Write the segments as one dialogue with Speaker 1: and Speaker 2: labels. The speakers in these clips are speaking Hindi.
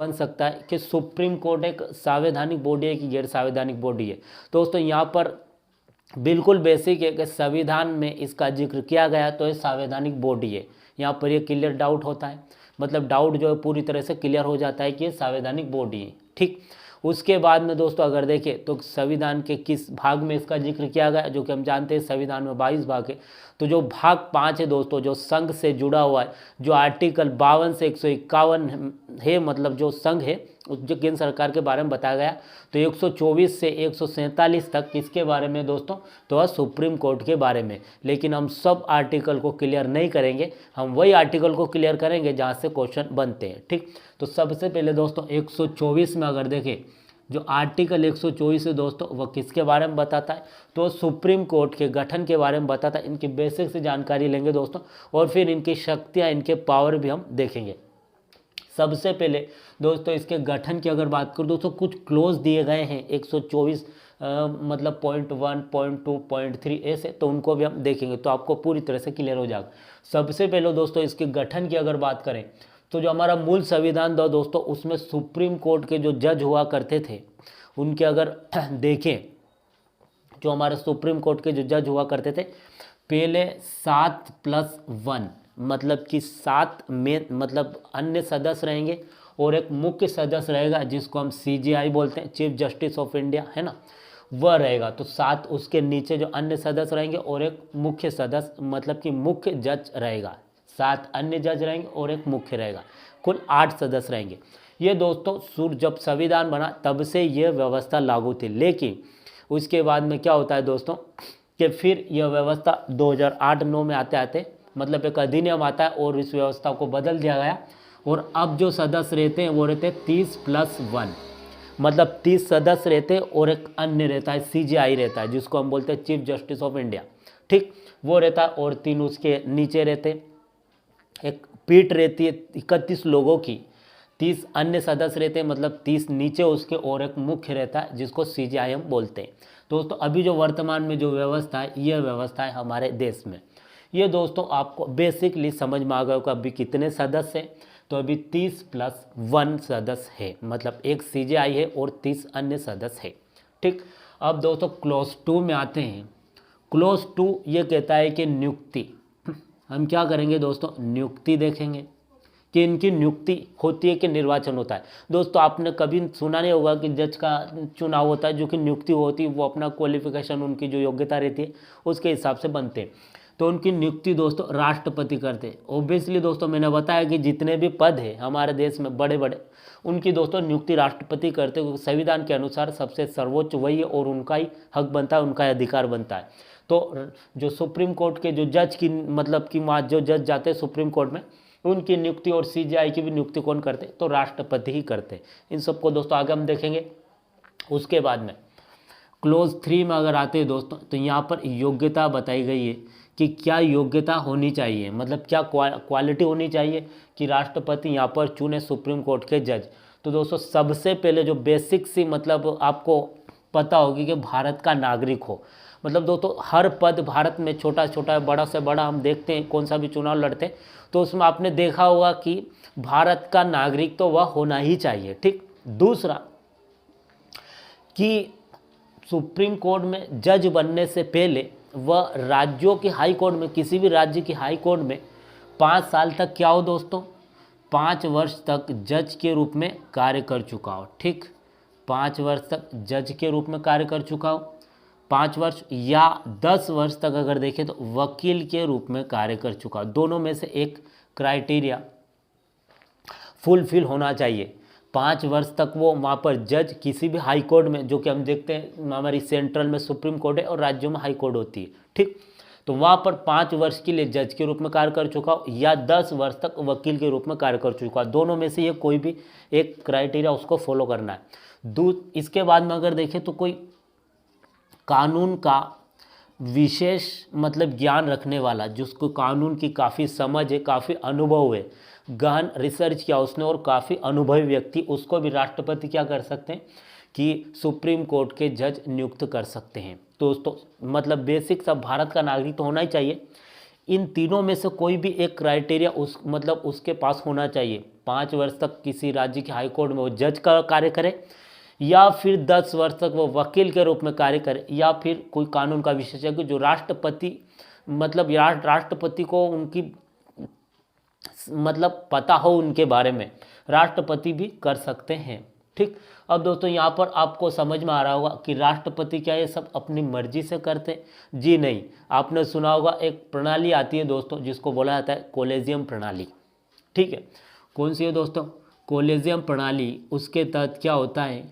Speaker 1: बन सकता है कि सुप्रीम कोर्ट एक संवैधानिक बॉडी है कि गैर संवैधानिक बॉडी है। दोस्तों यहाँ पर बिल्कुल बेसिक है कि संविधान में इसका जिक्र किया गया तो ये संवैधानिक बॉडी है। यहाँ पर ये क्लियर डाउट होता है, मतलब डाउट जो है पूरी तरह से क्लियर हो जाता है कि ये संवैधानिक बॉडी है। ठीक, उसके बाद में दोस्तों अगर देखें तो संविधान के किस भाग में इसका जिक्र किया गया, जो कि हम जानते हैं संविधान में 22 भाग है। तो जो भाग 5 है दोस्तों, जो संघ से जुड़ा हुआ है, जो आर्टिकल 52 से 151 है, मतलब जो संघ है जो केंद्र सरकार के बारे में बताया गया, तो 124 से 147 तक किसके बारे में दोस्तों, तो वह सुप्रीम कोर्ट के बारे में। लेकिन हम सब आर्टिकल को क्लियर नहीं करेंगे, हम वही आर्टिकल को क्लियर करेंगे जहाँ से क्वेश्चन बनते हैं। ठीक, तो सबसे पहले दोस्तों 124 में अगर देखें, जो आर्टिकल 124 है दोस्तों, वह किसके बारे में बताता है, तो सुप्रीम कोर्ट के गठन के बारे में बताता है। इनकी बेसिक से जानकारी लेंगे दोस्तों, और फिर इनकी शक्तियाँ, इनके पावर भी हम देखेंगे। सबसे पहले दोस्तों इसके गठन की अगर बात करूँ दोस्तों, कुछ क्लोज दिए गए हैं 124 मतलब पॉइंट 1, पॉइंट 2, पॉइंट 3 ऐसे, तो उनको भी हम देखेंगे तो आपको पूरी तरह से क्लियर हो जाएगा। सबसे पहले दोस्तों इसके गठन की अगर बात करें तो जो हमारा मूल संविधान था दोस्तों, उसमें सुप्रीम कोर्ट के जो जज हुआ करते थे उनके अगर देखें, जो हमारे सुप्रीम कोर्ट के जो जज हुआ करते थे, पहले 7+1 मतलब कि 7 में मतलब अन्य सदस्य रहेंगे और एक मुख्य सदस्य रहेगा जिसको हम CJI बोलते हैं, चीफ जस्टिस ऑफ इंडिया, है ना, वह रहेगा। तो 7 उसके नीचे जो अन्य सदस्य रहेंगे और एक मुख्य सदस्य मतलब कि मुख्य जज रहेगा। 7 अन्य जज रहेंगे और एक मुख्य रहेगा, कुल 8 सदस्य रहेंगे। ये दोस्तों जब संविधान बना तब से ये व्यवस्था लागू थी, लेकिन उसके बाद में क्या होता है दोस्तों कि फिर यह व्यवस्था 2008-9 में आते आते मतलब एक अधिनियम आता है और इस व्यवस्था को बदल दिया गया, और अब जो सदस्य रहते हैं वो रहते हैं 30+1, मतलब 30 सदस्य रहते हैं और एक अन्य रहता है CJI रहता है, जिसको हम बोलते हैं चीफ जस्टिस ऑफ इंडिया। ठीक, वो रहता है, और 3 उसके नीचे रहते हैं। एक पीठ रहती है 31 लोगों की, 30 अन्य सदस्य रहते हैं, मतलब 30 नीचे उसके, और एक मुख्य रहता है जिसको CJI हम बोलते हैं। दोस्तों अभी जो वर्तमान में जो व्यवस्था है, यह व्यवस्था है हमारे देश में। ये दोस्तों आपको बेसिकली समझ में आ गया होगा अभी कितने सदस्य हैं, तो अभी 30+1 सदस्य है, मतलब एक CJI है और 30 अन्य सदस्य है। ठीक, अब दोस्तों क्लॉज 2 में आते हैं। क्लॉज 2 ये कहता है कि नियुक्ति, हम क्या करेंगे दोस्तों, नियुक्ति देखेंगे कि इनकी नियुक्ति होती है कि निर्वाचन होता है। दोस्तों आपने कभी सुना नहीं होगा कि जज का चुनाव होता है, जो कि नियुक्ति होती है, वो अपना क्वालिफिकेशन, उनकी जो योग्यता रहती है उसके हिसाब से बनते हैं। तो उनकी नियुक्ति दोस्तों राष्ट्रपति करते हैं। ऑब्वियसली दोस्तों मैंने बताया कि जितने भी पद है हमारे देश में बड़े बड़े, उनकी दोस्तों नियुक्ति राष्ट्रपति करते हैं, क्योंकि संविधान के अनुसार सबसे सर्वोच्च वही है और उनका ही हक बनता है, उनका ही अधिकार बनता है। तो जो सुप्रीम कोर्ट के जो जज की मतलब कि वहाँ जो जज जाते हैं सुप्रीम कोर्ट में, उनकी नियुक्ति और CJI की भी नियुक्ति कौन करते हैं, तो राष्ट्रपति ही करते हैं। इन सबको दोस्तों आगे हम देखेंगे। उसके बाद में क्लॉज 3 में अगर आते हैं दोस्तों, तो यहाँ पर योग्यता बताई गई है कि क्या योग्यता होनी चाहिए, मतलब क्या क्वालिटी होनी चाहिए कि राष्ट्रपति यहाँ पर चुने सुप्रीम कोर्ट के जज। तो दोस्तों सबसे पहले जो बेसिक सी मतलब आपको पता होगी कि भारत का नागरिक हो। मतलब दोस्तों हर पद भारत में छोटा छोटा बड़ा से बड़ा हम देखते हैं, कौन सा भी चुनाव लड़ते हैं तो उसमें आपने देखा होगा कि भारत का नागरिक तो वह होना ही चाहिए। ठीक, दूसरा कि सुप्रीम कोर्ट में जज बनने से पहले वह राज्यों की हाई कोर्ट में, किसी भी राज्य की हाई कोर्ट में 5 साल तक क्या हो दोस्तों, 5 वर्ष तक जज के रूप में कार्य कर चुका हो। ठीक, 5 वर्ष तक जज के रूप में कार्य कर चुका हो, 5 वर्ष या 10 वर्ष तक अगर देखें तो वकील के रूप में कार्य कर चुका हो। दोनों में से एक क्राइटेरिया फुलफिल होना चाहिए। 5 वर्ष तक वो वहाँ पर जज किसी भी हाई कोर्ट में, जो कि हम देखते हैं हमारी सेंट्रल में सुप्रीम कोर्ट है और राज्यों में हाई कोर्ट होती है। ठीक, तो वहाँ पर 5 वर्ष के लिए जज के रूप में कार्य कर चुका हो या 10 वर्ष तक वकील के रूप में कार्य कर चुका हो। दोनों में से ये कोई भी एक क्राइटेरिया उसको फॉलो करना है। इसके बाद में अगर देखें तो कोई कानून का विशेष मतलब ज्ञान रखने वाला, जिसको कानून की काफ़ी समझ है, काफ़ी अनुभव है, गहन रिसर्च किया उसने और काफ़ी अनुभवी व्यक्ति, उसको भी राष्ट्रपति क्या कर सकते हैं कि सुप्रीम कोर्ट के जज नियुक्त कर सकते हैं। दोस्तों मतलब बेसिक सब भारत का नागरिक तो होना ही चाहिए। इन तीनों में से कोई भी एक क्राइटेरिया उसके पास होना चाहिए। 5 वर्ष तक किसी राज्य के हाई कोर्ट में वो जज का कार्य करे, या फिर 10 वर्ष तक वो वकील के रूप में कार्य करे, या फिर कोई कानून का विशेषज्ञ जो राष्ट्रपति राष्ट्रपति को उनकी पता हो उनके बारे में, राष्ट्रपति भी कर सकते हैं। ठीक, अब दोस्तों यहाँ पर आपको समझ में आ रहा होगा कि राष्ट्रपति क्या ये सब अपनी मर्जी से करते? जी नहीं। आपने सुना होगा एक प्रणाली आती है दोस्तों जिसको बोला जाता है कोलेजियम प्रणाली। ठीक है, कौन सी है दोस्तों? कोलेजियम प्रणाली। उसके तहत क्या होता है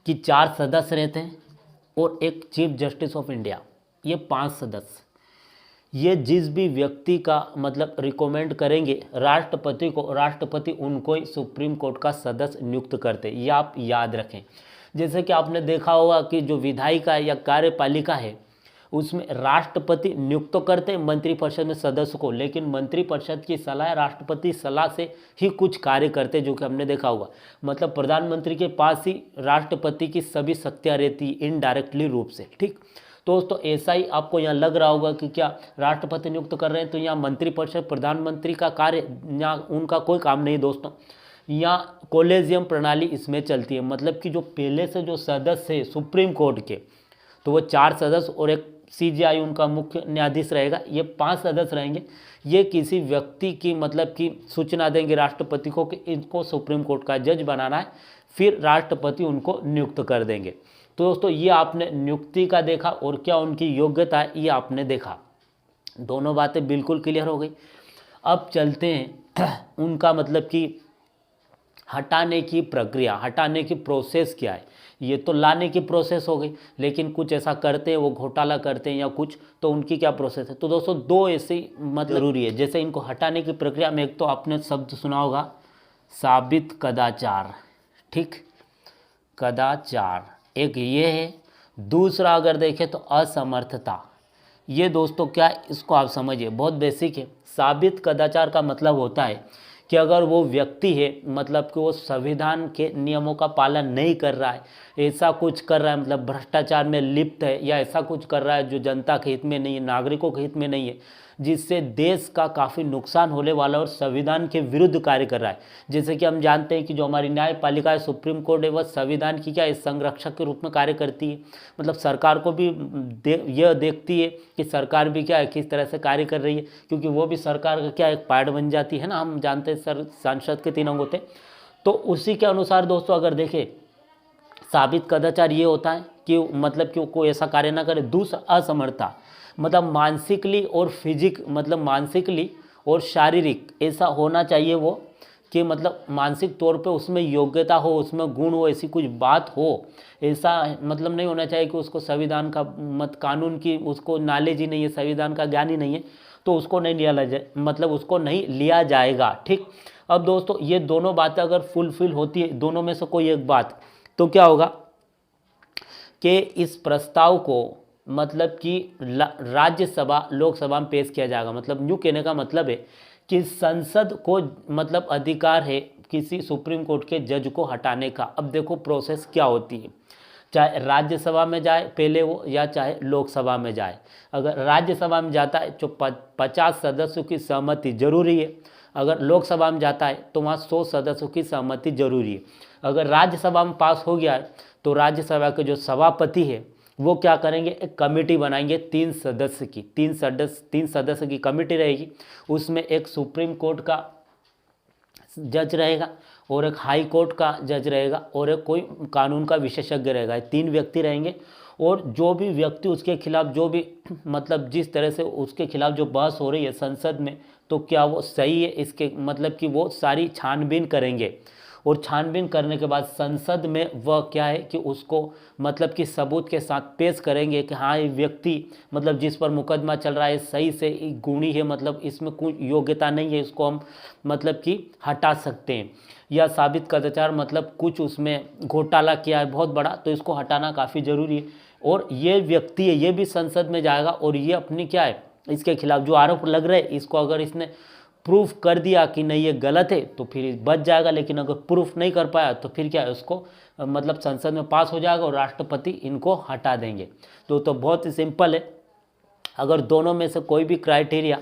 Speaker 1: कि 4 सदस्य रहते हैं और एक चीफ जस्टिस ऑफ इंडिया, ये 5 सदस्य। ये जिस भी व्यक्ति का रिकमेंड करेंगे राष्ट्रपति को, राष्ट्रपति उनको ही सुप्रीम कोर्ट का सदस्य नियुक्त करते, ये आप याद रखें। जैसे कि आपने देखा होगा कि जो विधायिका या कार्यपालिका है उसमें राष्ट्रपति नियुक्त करते मंत्रिपरिषद में सदस्य को, लेकिन मंत्रिपरिषद की सलाह, राष्ट्रपति सलाह से ही कुछ कार्य करते, जो कि हमने देखा होगा। प्रधानमंत्री के पास ही राष्ट्रपति की सभी शक्तियाँ रहती इनडायरेक्टली रूप से। ठीक, दोस्तों ऐसा ही आपको यहाँ लग रहा होगा कि क्या राष्ट्रपति नियुक्त कर रहे हैं तो यहाँ मंत्रिपरिषद, प्रधानमंत्री का कार्य, यहाँ उनका कोई काम नहीं दोस्तों। यहाँ कोलेजियम प्रणाली इसमें चलती है, कि जो पहले से जो सदस्य है सुप्रीम कोर्ट के, तो वो 4 सदस्य और एक CJI उनका मुख्य न्यायाधीश रहेगा, ये 5 सदस्य रहेंगे। ये किसी व्यक्ति की कि सूचना देंगे राष्ट्रपति को कि इनको सुप्रीम कोर्ट का जज बनाना है, फिर राष्ट्रपति उनको नियुक्त कर देंगे। तो दोस्तों ये आपने नियुक्ति का देखा और क्या उनकी योग्यता है ये आपने देखा। दोनों बातें बिल्कुल क्लियर हो गई। अब चलते हैं उनका कि हटाने की प्रक्रिया, हटाने की प्रोसेस क्या है। ये तो लाने की प्रोसेस हो गई, लेकिन कुछ ऐसा करते हैं, वो घोटाला करते हैं या कुछ, तो उनकी क्या प्रोसेस है। तो दोस्तों 2 ऐसे जरूरी है। जैसे इनको हटाने की प्रक्रिया में एक तो आपने शब्द सुना होगा साबित कदाचार। ठीक, कदाचार एक ये है। दूसरा अगर देखें तो असमर्थता। ये दोस्तों क्या है, इसको आप समझिए, बहुत बेसिक है। साबित कदाचार का मतलब होता है कि अगर वो व्यक्ति है कि वो संविधान के नियमों का पालन नहीं कर रहा है, ऐसा कुछ कर रहा है, भ्रष्टाचार में लिप्त है, या ऐसा कुछ कर रहा है जो जनता के हित में नहीं है, नागरिकों के हित में नहीं है, जिससे देश का काफ़ी नुकसान होने वाला और संविधान के विरुद्ध कार्य कर रहा है। जैसे कि हम जानते हैं कि जो हमारी न्यायपालिका है, सुप्रीम कोर्ट है, वह संविधान की क्या संरक्षक के रूप में कार्य करती है। सरकार को भी यह देखती है कि सरकार भी क्या है, किस तरह से कार्य कर रही है, क्योंकि वो भी सरकार का क्या एक पार्ट बन जाती है ना। हम जानते हैं सांसद के 3 अंग होते हैं। तो उसी के अनुसार दोस्तों अगर देखें, साबित कदाचार ये होता है कि कि कोई ऐसा कार्य ना करे। दूसरा असमर्थता, मानसिकली और मानसिकली और शारीरिक ऐसा होना चाहिए वो कि मानसिक तौर पे उसमें योग्यता हो, उसमें गुण हो, ऐसी कुछ बात हो। ऐसा नहीं होना चाहिए कि उसको संविधान का कानून की उसको नॉलेज ही नहीं है, संविधान का ज्ञान ही नहीं है, तो उसको नहीं लिया जाए, उसको नहीं लिया जाएगा। ठीक, अब दोस्तों ये दोनों बातें अगर फुलफिल होती है, दोनों में से कोई एक बात, तो क्या होगा कि इस प्रस्ताव को कि राज्यसभा लोकसभा में पेश किया जाएगा। यूँ कहने का मतलब है कि संसद को अधिकार है किसी सुप्रीम कोर्ट के जज को हटाने का। अब देखो प्रोसेस क्या होती है, चाहे राज्यसभा में जाए पहले वो, या चाहे लोकसभा में जाए। अगर राज्यसभा में जाता है तो 50 सदस्यों की सहमति जरूरी है। अगर लोकसभा में जाता है तो वहाँ 100 सदस्यों की सहमति जरूरी है। अगर राज्यसभा में पास हो गया है तो राज्यसभा के जो सभापति है वो क्या करेंगे, एक कमेटी बनाएंगे 3 सदस्य की, 3 सदस्य की कमेटी रहेगी। उसमें एक सुप्रीम कोर्ट का जज रहेगा और एक हाई कोर्ट का जज रहेगा और एक कोई कानून का विशेषज्ञ रहेगा। 3 व्यक्ति रहेंगे और जो भी व्यक्ति उसके खिलाफ जो भी जिस तरह से उसके खिलाफ जो बहस हो रही है संसद में, तो क्या वो सही है, इसके कि वो सारी छानबीन करेंगे। और छानबीन करने के बाद संसद में वह क्या है कि उसको कि सबूत के साथ पेश करेंगे कि हाँ ये व्यक्ति जिस पर मुकदमा चल रहा है सही से गुणी है, इसमें कोई योग्यता नहीं है, इसको हम कि हटा सकते हैं। या साबित कदाचार कुछ उसमें घोटाला किया है बहुत बड़ा, तो इसको हटाना काफ़ी ज़रूरी है। और ये व्यक्ति है, ये भी संसद में जाएगा और ये अपनी क्या है, इसके खिलाफ जो आरोप लग रहे हैं इसको अगर इसने प्रूफ कर दिया कि नहीं ये गलत है तो फिर बच जाएगा। लेकिन अगर प्रूफ नहीं कर पाया तो फिर क्या है, उसको संसद में पास हो जाएगा और राष्ट्रपति इनको हटा देंगे। तो बहुत ही सिंपल है। अगर दोनों में से कोई भी क्राइटेरिया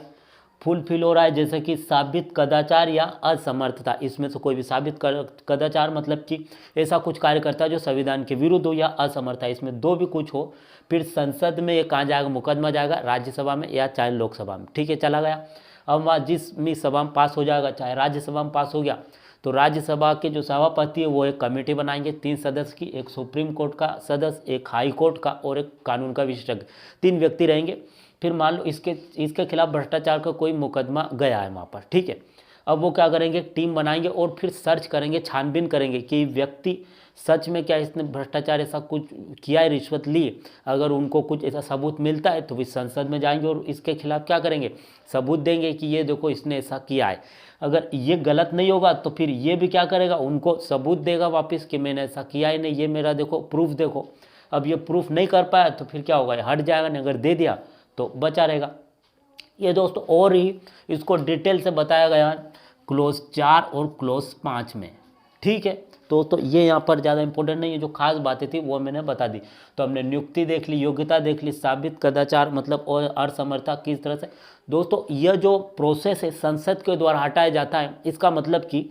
Speaker 1: फुलफिल हो रहा है, जैसे कि साबित कदाचार या असमर्थता, इसमें से कोई भी साबित कदाचार मतलब कि ऐसा कुछ कार्य करता है जो संविधान के विरुद्ध हो, या असमर्थता, इसमें दो भी कुछ हो, फिर संसद में ये कहाँ जाएगा, मुकदमा जाएगा राज्यसभा में या चाहे लोकसभा में। ठीक है, चला गया। अब वहाँ जिस भी सभा में पास हो जाएगा, चाहे राज्यसभा में पास हो गया, तो राज्यसभा के जो सभापति है वो एक कमेटी बनाएंगे 3 सदस्य की, एक सुप्रीम कोर्ट का सदस्य, एक हाई कोर्ट का और एक कानून का विशेषज्ञ, 3 व्यक्ति रहेंगे। फिर मान लो इसके खिलाफ भ्रष्टाचार का कोई मुकदमा गया है वहाँ पर, ठीक है। अब वो क्या करेंगे, टीम बनाएंगे और फिर सर्च करेंगे, छानबीन करेंगे कि व्यक्ति सच में क्या इसने भ्रष्टाचार ऐसा कुछ किया है, रिश्वत ली। अगर उनको कुछ ऐसा सबूत मिलता है तो फिर संसद में जाएंगे और इसके खिलाफ क्या करेंगे, सबूत देंगे कि ये देखो इसने ऐसा किया है। अगर ये गलत नहीं होगा तो फिर ये भी क्या करेगा, उनको सबूत देगा वापस कि मैंने ऐसा किया ही नहीं, ये मेरा देखो प्रूफ देखो। अब ये प्रूफ नहीं कर पाया तो फिर क्या होगा, हट जाएगा, नहीं अगर दे दिया तो बचा रहेगा। ये दोस्तों और ही इसको डिटेल से बताया गया क्लोज 4 और क्लोज 5 में। ठीक है दोस्तों, ये यहाँ पर ज़्यादा इंपॉर्टेंट नहीं है, जो खास बातें थी वो मैंने बता दी। तो हमने नियुक्ति देख ली, योग्यता देख ली, साबित कदाचार मतलब और असमर्थता किस तरह से। दोस्तों यह जो प्रोसेस है संसद के द्वारा हटाया जाता है, इसका मतलब कि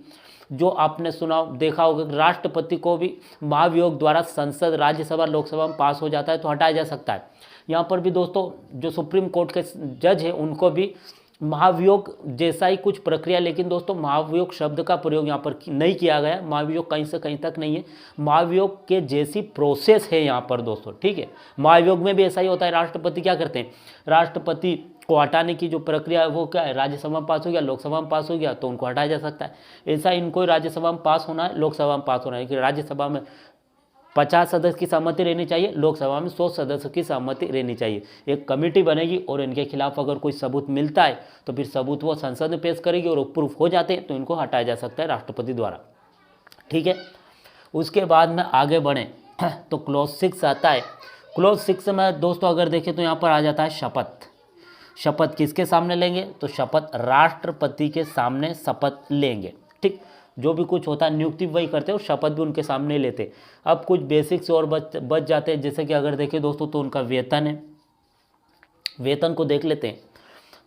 Speaker 1: जो आपने सुना देखा होगा राष्ट्रपति को भी महाभियोग द्वारा संसद, राज्यसभा, लोकसभा में पास हो जाता है तो हटाया जा सकता है। यहाँ पर भी दोस्तों जो सुप्रीम कोर्ट के जज हैं उनको भी महाभियोग जैसा ही कुछ प्रक्रिया, लेकिन दोस्तों महाभियोग शब्द का प्रयोग यहाँ पर नहीं किया गया। महाभियोग कहीं से कहीं तक नहीं है, महाभियोग के जैसी प्रोसेस है यहाँ पर दोस्तों। ठीक है, महाभियोग में भी ऐसा ही होता है। राष्ट्रपति क्या करते हैं, राष्ट्रपति को हटाने की जो प्रक्रिया है वो क्या है, राज्यसभा में पास हो गया, लोकसभा में पास हो गया तो उनको हटाया जा सकता है। ऐसा इनको राज्यसभा में पास होना है, लोकसभा में पास होना है कि राज्यसभा में 50 सदस्य की सहमति रहनी चाहिए, लोकसभा में 100 सदस्य की सहमति रहनी चाहिए। एक कमेटी बनेगी और इनके खिलाफ अगर कोई सबूत मिलता है तो फिर सबूत वो संसद में पेश करेगी और प्रूफ हो जाते हैं तो इनको हटाया जा सकता है राष्ट्रपति द्वारा। ठीक है, उसके बाद में आगे बढ़ें तो क्लोज 6 आता है। क्लोज 6 में दोस्तों अगर देखें तो यहाँ पर आ जाता है शपथ। शपथ किसके सामने लेंगे, तो शपथ राष्ट्रपति के सामने शपथ लेंगे। ठीक, जो भी कुछ होता है नियुक्ति वही करते हैं और शपथ भी उनके सामने लेते। अब कुछ बेसिक्स और बच जाते हैं, जैसे कि अगर देखें दोस्तों तो उनका वेतन है, वेतन को देख लेते हैं।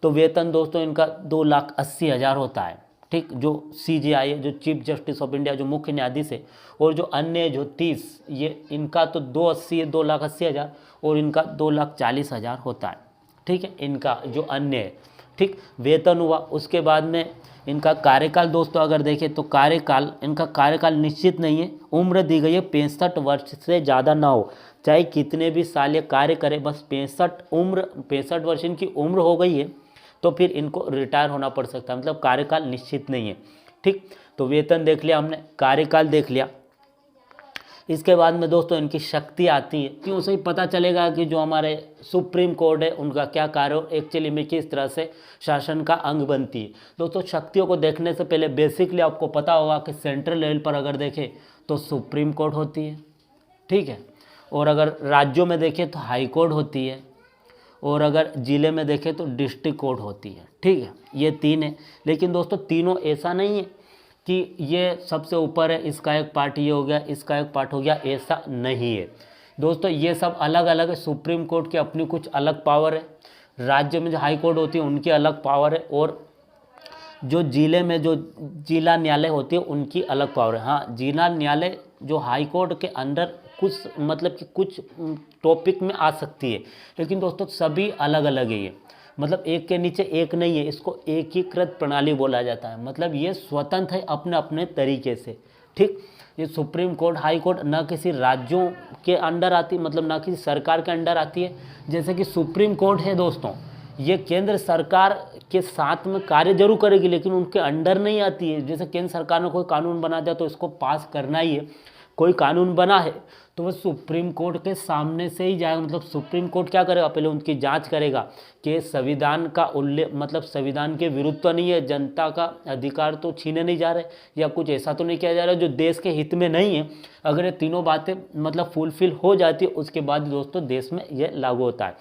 Speaker 1: तो वेतन दोस्तों इनका 2,80,000 होता है। ठीक, जो CJI है, जो चीफ जस्टिस ऑफ इंडिया, जो मुख्य न्यायाधीश है, और जो अन्य जो 30 ये इनका तो 2,80,000 और इनका 2,40,000 होता है। ठीक है, इनका जो अन्य है। ठीक, वेतन हुआ। उसके बाद में इनका कार्यकाल दोस्तों अगर देखें तो इनका कार्यकाल निश्चित नहीं है। उम्र दी गई है 65 वर्ष से ज़्यादा ना हो, चाहे कितने भी साल ये कार्य करे, बस 65 वर्ष इनकी उम्र हो गई है तो फिर इनको रिटायर होना पड़ सकता है, मतलब कार्यकाल निश्चित नहीं है। ठीक, तो वेतन देख लिया हमने, कार्यकाल देख लिया। इसके बाद में दोस्तों इनकी शक्ति आती है, क्यों से ही पता चलेगा कि जो हमारे सुप्रीम कोर्ट है उनका क्या कार्य और एक्चुअली में किस तरह से शासन का अंग बनती है। दोस्तों शक्तियों को देखने से पहले बेसिकली आपको पता होगा कि सेंट्रल लेवल पर अगर देखें तो सुप्रीम कोर्ट होती है। ठीक है, और अगर राज्यों में देखें तो हाई कोर्ट होती है, और अगर ज़िले में देखें तो डिस्ट्रिक्ट कोर्ट होती है। ठीक है, ये 3 है। लेकिन दोस्तों तीनों ऐसा नहीं है कि ये सबसे ऊपर है, इसका एक पार्ट ये हो गया, इसका एक पार्ट हो गया, ऐसा नहीं है दोस्तों। ये सब अलग अलग है। सुप्रीम कोर्ट की अपनी कुछ अलग पावर है, राज्य में जो हाई कोर्ट होती है उनकी अलग पावर है, और जो जिले में जो जिला न्यायालय होती है उनकी अलग पावर है। हाँ, जिला न्यायालय जो हाई कोर्ट के अंडर कुछ मतलब कि कुछ टॉपिक में आ सकती है, लेकिन दोस्तों सभी अलग अलग है। ये मतलब एक के नीचे एक नहीं है, इसको एकीकृत प्रणाली बोला जाता है। मतलब ये स्वतंत्र है अपने अपने तरीके से। ठीक, ये सुप्रीम कोर्ट, हाई कोर्ट ना किसी राज्यों के अंडर आती, मतलब ना किसी सरकार के अंडर आती है। जैसे कि सुप्रीम कोर्ट है दोस्तों, ये केंद्र सरकार के साथ में कार्य जरूर करेगी लेकिन उनके अंडर नहीं आती है। जैसे केंद्र सरकार ने कोई कानून बना दिया तो इसको पास करना ही है। कोई कानून बना है तो वह सुप्रीम कोर्ट के सामने से ही जाएगा। मतलब सुप्रीम कोर्ट क्या करेगा, पहले उनकी जांच करेगा कि संविधान का उल्लेख, मतलब संविधान के विरुद्ध तो नहीं है, जनता का अधिकार तो छीने नहीं जा रहे, या कुछ ऐसा तो नहीं किया जा रहा जो देश के हित में नहीं है। अगर ये तीनों बातें मतलब फुलफिल हो जाती है उसके बाद दोस्तों देश में ये लागू होता है।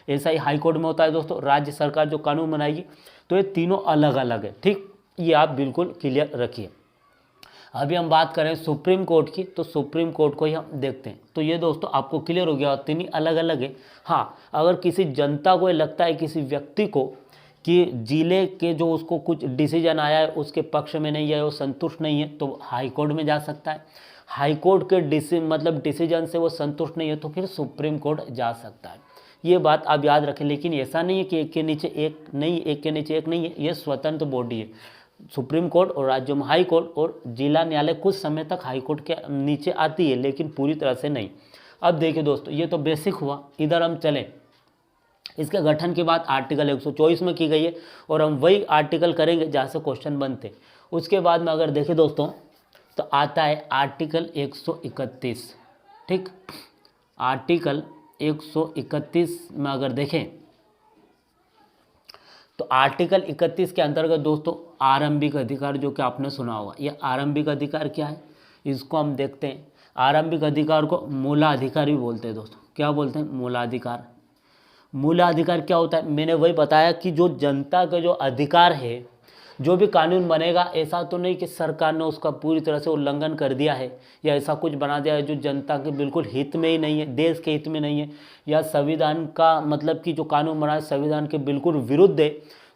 Speaker 1: ऐसा ही हाई कोर्ट में होता है दोस्तों। राज्य सरकार जो कानून बनाएगी, तो ये तीनों अलग अलग है। ठीक, ये आप बिल्कुल क्लियर रखिए। अभी हम बात करें सुप्रीम कोर्ट की, तो सुप्रीम कोर्ट को ही हम देखते हैं। तो ये दोस्तों आपको क्लियर हो गया, तीन अलग अलग है। हाँ, अगर किसी जनता को लगता है, किसी व्यक्ति को कि जिले के जो उसको कुछ डिसीजन आया है उसके पक्ष में नहीं है, वो संतुष्ट नहीं है, तो हाई कोर्ट में जा सकता है। हाई कोर्ट के डिसीजन से वो संतुष्ट नहीं है तो फिर सुप्रीम कोर्ट जा सकता है। ये बात आप याद रखें। लेकिन ऐसा नहीं है कि एक के नीचे एक नहीं, एक के नीचे एक नहीं है, ये स्वतंत्र बॉडी है। सुप्रीम कोर्ट और राज्यों में हाई कोर्ट और जिला न्यायालय कुछ समय तक हाई कोर्ट के नीचे आती है, लेकिन पूरी तरह से नहीं। अब देखिए दोस्तों, ये तो बेसिक हुआ। इधर हम चलें, इसके गठन की बात आर्टिकल 124 में की गई है और हम वही आर्टिकल करेंगे जहाँ से क्वेश्चन बनते। उसके बाद में अगर देखें दोस्तों तो आता है आर्टिकल 131। ठीक, आर्टिकल 131 में अगर देखें तो आर्टिकल 31 के अंतर्गत दोस्तों आरंभिक अधिकार, जो कि आपने सुना होगा, ये आरंभिक अधिकार क्या है इसको हम देखते हैं। आरंभिक अधिकार को मूलाधिकार भी बोलते हैं दोस्तों। क्या बोलते हैं? मूलाधिकार। मूलाधिकार क्या होता है? मैंने वही बताया कि जो जनता का जो अधिकार है, जो भी कानून बनेगा, ऐसा तो नहीं कि सरकार ने उसका पूरी तरह से उल्लंघन कर दिया है या ऐसा कुछ बना दिया है जो जनता के बिल्कुल हित में ही नहीं है, देश के हित में नहीं है, या संविधान का मतलब कि जो कानून बना है संविधान के बिल्कुल विरुद्ध है।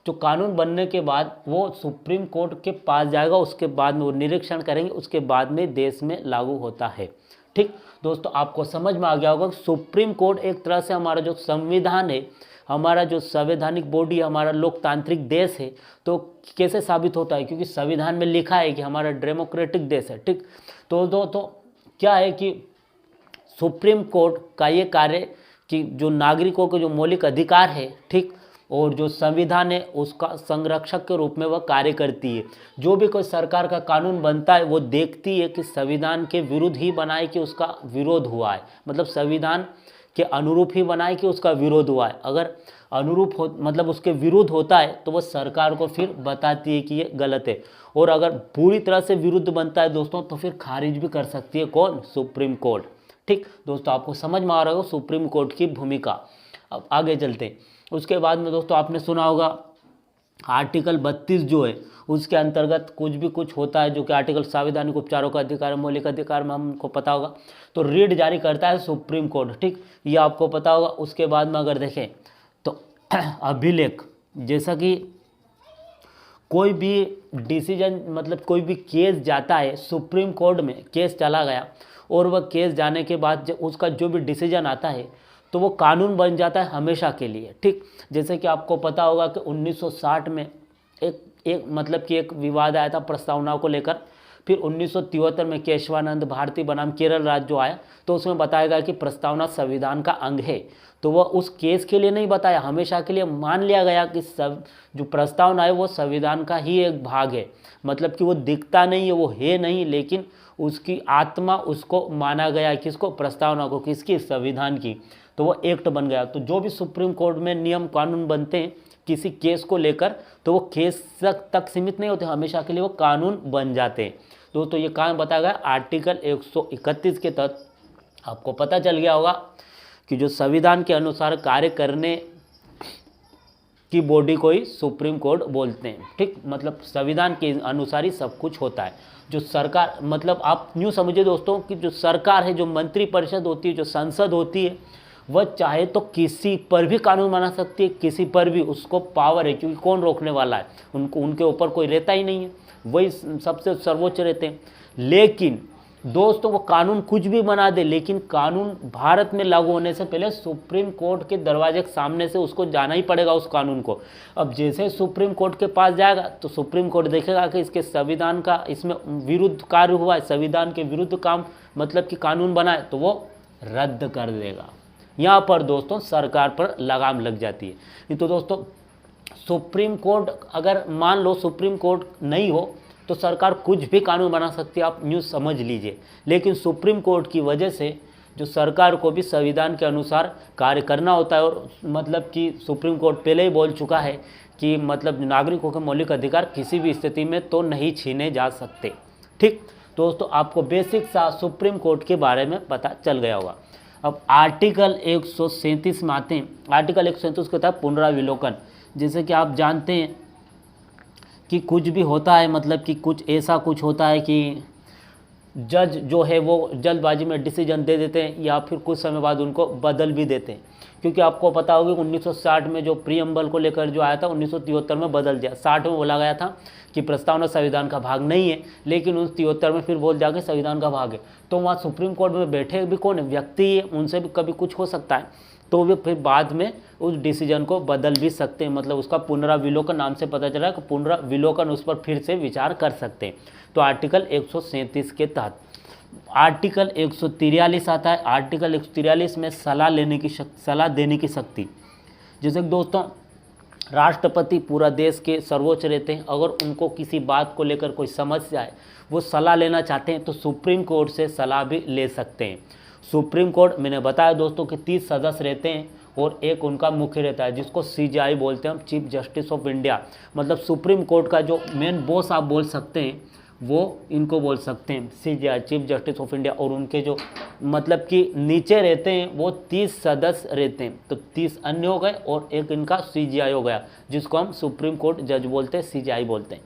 Speaker 1: जो कानून बनने के बाद वो सुप्रीम कोर्ट के पास जाएगा, उसके बाद में वो निरीक्षण करेंगे, उसके बाद में देश में लागू होता है। ठीक दोस्तों, आपको समझ में आ गया होगा सुप्रीम कोर्ट एक तरह से हमारा जो संविधान है, हमारा जो संवैधानिक बॉडी, हमारा लोकतांत्रिक देश है, तो कैसे साबित होता है? क्योंकि संविधान में लिखा है कि हमारा डेमोक्रेटिक देश है। ठीक, तो क्या है कि सुप्रीम कोर्ट का ये कार्य कि जो नागरिकों के जो मौलिक अधिकार है, ठीक, और जो संविधान है उसका संरक्षक के रूप में वह कार्य करती है। जो भी कोई सरकार का कानून बनता है वो देखती है कि संविधान के विरुद्ध ही बनाए कि उसका विरोध हुआ है, मतलब संविधान के अनुरूप ही बनाए कि उसका विरोध हुआ है। अगर अनुरूप हो मतलब उसके विरुद्ध होता है तो वो सरकार को फिर बताती है कि ये गलत है, और अगर पूरी तरह से विरुद्ध बनता है दोस्तों तो फिर खारिज भी कर सकती है कौन? Supreme court. ठीक दोस्तों, आपको समझ में आ रहा होगा सुप्रीम कोर्ट की भूमिका। अब आगे चलते हैं। उसके बाद में दोस्तों आपने सुना होगा आर्टिकल 32 जो है उसके अंतर्गत कुछ होता है, जो कि आर्टिकल संवैधानिक उपचारों का अधिकार, मौलिक अधिकार में हमको पता होगा। तो रीड जारी करता है सुप्रीम कोर्ट। ठीक, ये आपको पता होगा। उसके बाद में अगर देखें तो अभिलेख, जैसा कि कोई भी डिसीजन मतलब कोई भी केस जाता है सुप्रीम कोर्ट में, केस चला गया और वह केस जाने के बाद उसका जो भी डिसीजन आता है तो वो कानून बन जाता है हमेशा के लिए। ठीक, जैसे कि आपको पता होगा कि 1960 में एक विवाद आया था प्रस्तावना को लेकर। फिर 1973 में केशवानंद भारती बनाम केरल राज्य जो आया, तो उसमें बताया गया कि प्रस्तावना संविधान का अंग है। तो वह उस केस के लिए नहीं बताया, हमेशा के लिए मान लिया गया कि सब जो प्रस्तावना है वो संविधान का ही एक भाग है, मतलब कि वो दिखता नहीं है, वो है नहीं, लेकिन उसकी आत्मा उसको माना गया, किसको? प्रस्तावना को, किसकी? संविधान की। तो वो एक्ट बन गया। तो जो भी सुप्रीम कोर्ट में नियम कानून बनते हैं किसी केस को लेकर, तो वो केस तक सीमित नहीं होते, हमेशा के लिए वो कानून बन जाते हैं। दोस्तों ये काम बताया गया आर्टिकल 131 के तहत। आपको पता चल गया होगा कि जो संविधान के अनुसार कार्य करने की बॉडी को ही सुप्रीम कोर्ट बोलते हैं। ठीक, मतलब संविधान के अनुसार ही सब कुछ होता है। जो सरकार, मतलब आप यूँ समझिए दोस्तों कि जो सरकार है, जो मंत्रिपरिषद होती है, जो संसद होती है, वह चाहे तो किसी पर भी कानून बना सकती है, किसी पर भी उसको पावर है, क्योंकि कौन रोकने वाला है? उनके ऊपर कोई रहता ही नहीं है, वही सबसे सर्वोच्च रहते हैं। लेकिन दोस्तों वो कानून कुछ भी बना दे, लेकिन कानून भारत में लागू होने से पहले सुप्रीम कोर्ट के दरवाजे के सामने से उसको जाना ही पड़ेगा उस कानून को। अब जैसे सुप्रीम कोर्ट के पास जाएगा तो सुप्रीम कोर्ट देखेगा कि इसके संविधान का इसमें विरुद्ध कार्य हुआ है, संविधान के विरुद्ध काम मतलब कि कानून बना है, तो वो रद्द कर देगा। यहाँ पर दोस्तों सरकार पर लगाम लग जाती है। नहीं तो दोस्तों सुप्रीम कोर्ट, अगर मान लो सुप्रीम कोर्ट नहीं हो तो सरकार कुछ भी कानून बना सकती है, आप न्यूज़ समझ लीजिए। लेकिन सुप्रीम कोर्ट की वजह से जो सरकार को भी संविधान के अनुसार कार्य करना होता है, और मतलब कि सुप्रीम कोर्ट पहले ही बोल चुका है कि मतलब नागरिकों के मौलिक अधिकार किसी भी स्थिति में तो नहीं छीने जा सकते। ठीक दोस्तों, आपको बेसिक सा सुप्रीम कोर्ट के बारे में पता चल गया होगा। अब आर्टिकल 137 में आते हैं। आर्टिकल 137 कहता है पुनराविलोकन। जैसे कि आप जानते हैं कि कुछ भी होता है, मतलब कि कुछ ऐसा कुछ होता है कि जज जो है वो जल्दबाजी में डिसीजन दे देते हैं या फिर कुछ समय बाद उनको बदल भी देते हैं। क्योंकि आपको पता होगा कि 1960 में जो प्रीएम्बल को लेकर जो आया था 1973 में बदल दिया। 60 में बोला गया था कि प्रस्तावना संविधान का भाग नहीं है, लेकिन 1973 में फिर बोल दिया कि संविधान का भाग है। तो वहाँ सुप्रीम कोर्ट में बैठे भी कौन है, व्यक्ति है, उनसे भी कभी कुछ हो सकता है, तो वे फिर बाद में उस डिसीजन को बदल भी सकते हैं। मतलब उसका पुनराविलोकन नाम से पता चला कि पुनराविलोकन उस पर फिर से विचार कर सकते हैं। तो आर्टिकल 137 के तहत आर्टिकल 143 आता है। आर्टिकल 143 में सलाह देने की शक्ति, जैसे दोस्तों राष्ट्रपति पूरा देश के सर्वोच्च रहते हैं, अगर उनको किसी बात को लेकर कोई समस्या है, वो सलाह लेना चाहते हैं तो सुप्रीम कोर्ट से सलाह भी ले सकते हैं। सुप्रीम कोर्ट मैंने बताया दोस्तों कि 30 सदस्य रहते हैं और एक उनका मुख्य रहता है जिसको सीजेआई बोलते हैं हम, चीफ जस्टिस ऑफ इंडिया। मतलब सुप्रीम कोर्ट का जो मेन बॉस आप बोल सकते हैं वो इनको बोल सकते हैं CJI, chief justice of India. और उनके जो मतलब कि नीचे रहते हैं वो 30 सदस्य रहते हैं। तो 30 अन्य हो गए और एक इनका सीजेआई हो गया जिसको हम सुप्रीम कोर्ट जज बोलते हैं, सीजेआई बोलते हैं।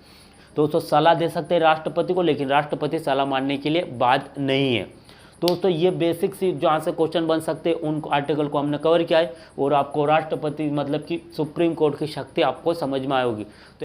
Speaker 1: तो दोस्तों सलाह दे सकते हैं राष्ट्रपति को, लेकिन राष्ट्रपति सलाह मानने के लिए बात नहीं है। दोस्तों ये बेसिक सी जहाँ से क्वेश्चन बन सकते हैं उन आर्टिकल को हमने कवर किया है और आपको राष्ट्रपति मतलब कि सुप्रीम कोर्ट की शक्ति आपको समझ में आई होगी।